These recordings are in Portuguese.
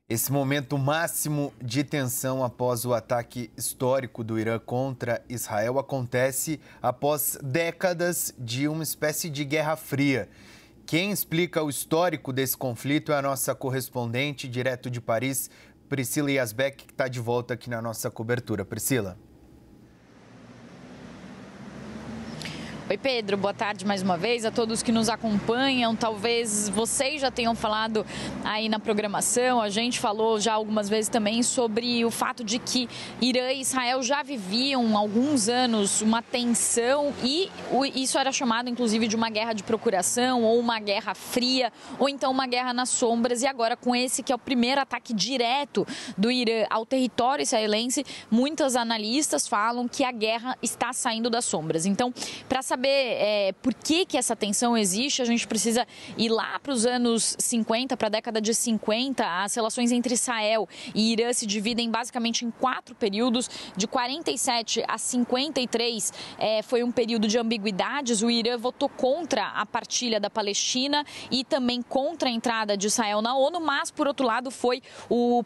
Esse momento máximo de tensão após o ataque histórico do Irã contra Israel acontece após décadas de uma espécie de guerra fria. Quem explica o histórico desse conflito é a nossa correspondente direto de Paris, Priscila Yazbek, que está de volta aqui na nossa cobertura. Priscila. Oi, Pedro, boa tarde mais uma vez a todos que nos acompanham. Talvez vocês já tenham falado aí na programação, a gente falou já algumas vezes também sobre o fato de que Irã e Israel já viviam há alguns anos uma tensão e isso era chamado inclusive de uma guerra de procuração ou uma guerra fria ou então uma guerra nas sombras. E agora com esse que é o primeiro ataque direto do Irã ao território israelense, muitos analistas falam que a guerra está saindo das sombras. Então, para saber por que essa tensão existe, a gente precisa ir lá para os anos 50, para a década de 50. As relações entre Israel e Irã se dividem basicamente em 4 períodos. De 47 a 53 foi um período de ambiguidades. O Irã votou contra a partilha da Palestina e também contra a entrada de Israel na ONU, mas, por outro lado, foi o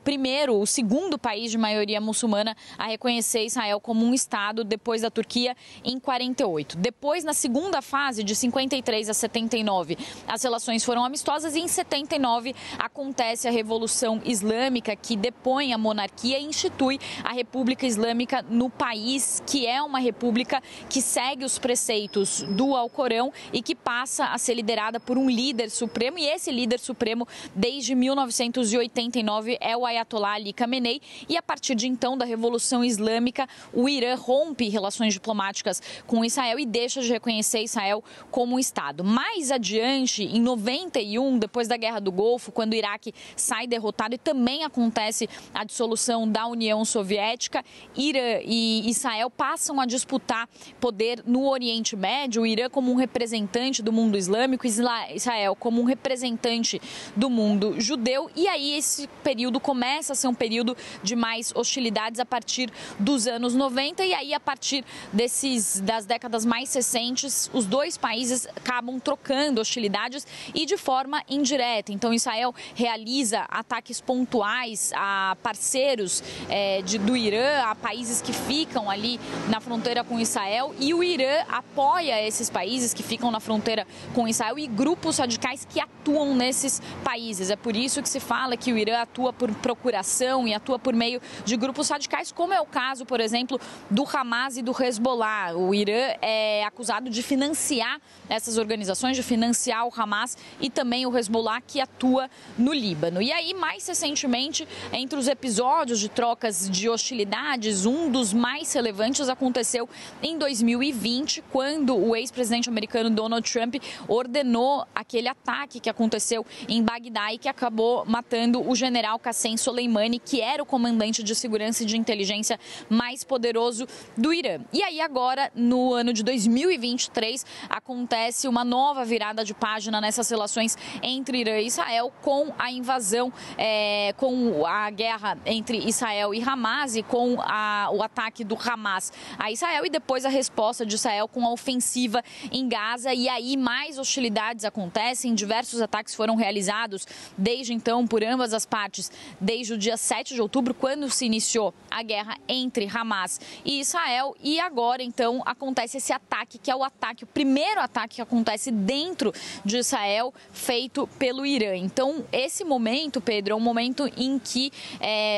segundo país de maioria muçulmana a reconhecer Israel como um Estado depois da Turquia em 48. Depois, na segunda fase, de 53 a 79, as relações foram amistosas e em 79 acontece a Revolução Islâmica, que depõe a monarquia e institui a República Islâmica no país, que é uma república que segue os preceitos do Alcorão e que passa a ser liderada por um líder supremo. E esse líder supremo, desde 1989, é o Ayatollah Ali Khamenei. E a partir de então, da Revolução Islâmica, o Irã rompe relações diplomáticas com Israel e deixa de reconhecer Israel como um Estado. Mais adiante, em 91, depois da Guerra do Golfo, quando o Iraque sai derrotado e também acontece a dissolução da União Soviética, Irã e Israel passam a disputar poder no Oriente Médio, o Irã como um representante do mundo islâmico, Israel como um representante do mundo judeu. E aí esse período começa a ser um período de mais hostilidades a partir dos anos 90 e aí a partir das décadas mais recentes, os dois países acabam trocando hostilidades e de forma indireta. Então, Israel realiza ataques pontuais a parceiros do Irã, a países que ficam ali na fronteira com Israel, e o Irã apoia esses países que ficam na fronteira com Israel e grupos radicais que atuam nesses países. É por isso que se fala que o Irã atua por procuração e atua por meio de grupos radicais, como é o caso, por exemplo, do Hamas e do Hezbollah. O Irã é acusado de financiar essas organizações, de financiar o Hamas e também o Hezbollah, que atua no Líbano. E aí, mais recentemente, entre os episódios de trocas de hostilidades, um dos mais relevantes aconteceu em 2020, quando o ex-presidente americano Donald Trump ordenou aquele ataque que aconteceu em Bagdá e que acabou matando o general Qassem Soleimani, que era o comandante de segurança e de inteligência mais poderoso do Irã. E aí agora, no ano de 2023, acontece uma nova virada de página nessas relações entre Irã e Israel, com a invasão, com a guerra entre Israel e Hamas e com o ataque do Hamas a Israel e depois a resposta de Israel com a ofensiva em Gaza. E aí mais hostilidades acontecem, diversos ataques foram realizados desde então por ambas as partes, desde o dia 7 de outubro, quando se iniciou a guerra entre Hamas e Israel. E agora, então, acontece esse ataque, que é o primeiro ataque que acontece dentro de Israel, feito pelo Irã. Então, esse momento, Pedro, é um momento em que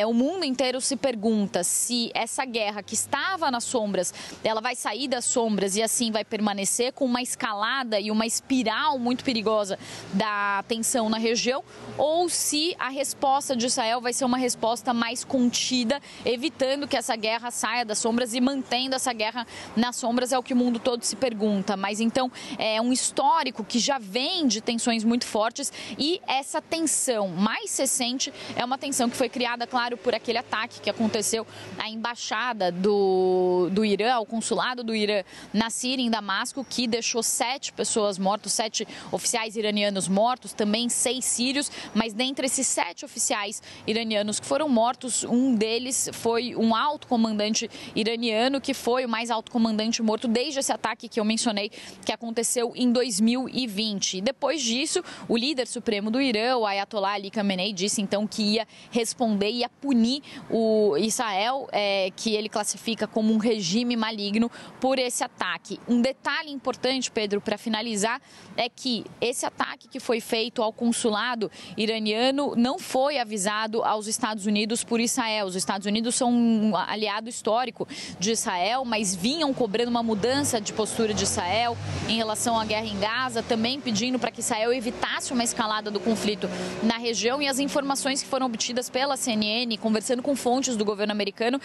o mundo inteiro se pergunta se essa guerra que estava nas sombras, ela vai sair das sombras e assim vai permanecer, com uma escalada e uma espiral muito perigosa da tensão na região, ou se a resposta de Israel vai ser uma resposta mais contida, evitando que essa guerra saia das sombras e mantendo essa guerra nas sombras. É o que o mundo todo se pergunta. Mas então é um histórico que já vem de tensões muito fortes, e essa tensão mais recente é uma tensão que foi criada, claro, por aquele ataque que aconteceu à embaixada do Irã, ao consulado do Irã na Síria, em Damasco, que deixou 7 pessoas mortas, 7 oficiais iranianos mortos, também 6 sírios, mas dentre esses 7 oficiais iranianos que foram mortos, um deles foi um alto comandante iraniano, que foi o mais alto comandante morto desde esse ataque ataque que eu mencionei que aconteceu em 2020. E depois disso, o líder supremo do Irã, o Ayatollah Ali Khamenei, disse então que ia responder, ia punir o Israel, que ele classifica como um regime maligno, por esse ataque. Um detalhe importante, Pedro, para finalizar, é que esse ataque que foi feito ao consulado iraniano não foi avisado aos Estados Unidos por Israel. Os Estados Unidos são um aliado histórico de Israel, mas vinham cobrando uma mudança de postura de Israel em relação à guerra em Gaza, também pedindo para que Israel evitasse uma escalada do conflito na região. E as informações que foram obtidas pela CNN, conversando com fontes do governo americano,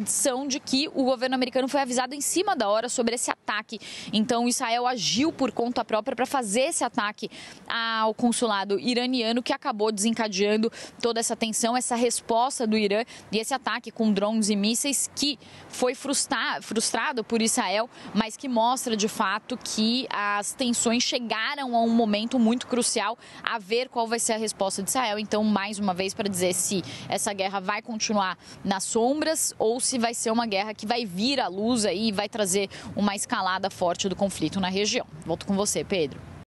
são de que o governo americano foi avisado em cima da hora sobre esse ataque. Então, Israel agiu por conta própria para fazer esse ataque ao consulado iraniano, que acabou desencadeando toda essa tensão, essa resposta do Irã e esse ataque com drones e mísseis que foi frustrado por Israel, mas que mostra de fato que as tensões chegaram a um momento muito crucial, a ver qual vai ser a resposta de Israel. Então, mais uma vez, para dizer se essa guerra vai continuar nas sombras ou se vai ser uma guerra que vai vir à luz aí e vai trazer uma escalada forte do conflito na região. Volto com você, Pedro.